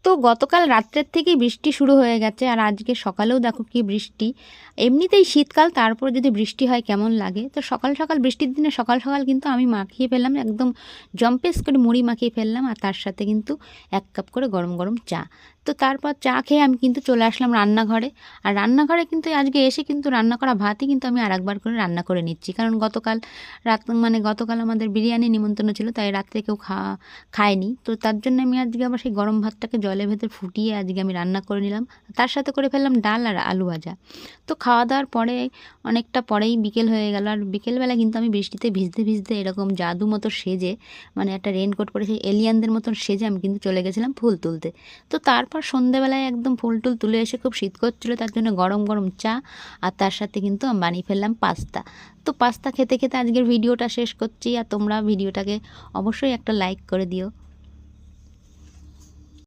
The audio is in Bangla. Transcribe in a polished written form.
তো গতকাল রাত্রের থেকেই বৃষ্টি শুরু হয়ে গেছে, আর আজকে সকালেও দেখো কি বৃষ্টি। এমনিতেই শীতকাল, তারপর যদি বৃষ্টি হয় কেমন লাগে। তো সকাল সকাল বৃষ্টির দিনে সকাল সকাল কিন্তু আমি মাখিয়ে ফেললাম, একদম জম্পেস করে মুড়ি মাখিয়ে ফেললাম, আর তার সাথে কিন্তু 1 কাপ করে গরম গরম চা। তো তারপর চা খেয়ে আমি কিন্তু চলে আসলাম রান্নাঘরে। আর রান্নাঘরে কিন্তু আজকে এসে কিন্তু রান্না করা ভাতই কিন্তু আমি আরেকবার করে রান্না করে নিচ্ছি, কারণ গতকাল আমাদের বিরিয়ানি নিমন্ত্রণ ছিল, তাই রাত্রে কেউ খায়নি। তো তার জন্য আমি আজকে আবার সেই গরম ভাতটাকে জলের ভেতর ফুটিয়ে আজকে আমি রান্না করে নিলাম। তার সাথে করে ফেললাম ডাল আর আলু ভাজা। তো খাওয়া দাওয়ার পরে অনেকটা পরেই বিকেল হয়ে গেল, আর বিকেলবেলা কিন্তু আমি বৃষ্টিতে ভিজতে ভিজতে এরকম জাদু মতো সেজে, মানে একটা রেনকোট পরে সেই এলিয়ানদের মতন সেজে আমি কিন্তু চলে গেছিলাম ফুল তুলতে। তো তারপর সন্ধেবেলায় একদম ফুল টুল তুলে এসে খুব শীত করছিলো, তার জন্য গরম গরম চা, আর তার সাথে কিন্তু আমি বানিয়ে ফেললাম পাস্তা। তো পাস্তা খেতে খেতে আজকের ভিডিওটা শেষ করছি, আর তোমরা ভিডিওটাকে অবশ্যই একটা লাইক করে দিও।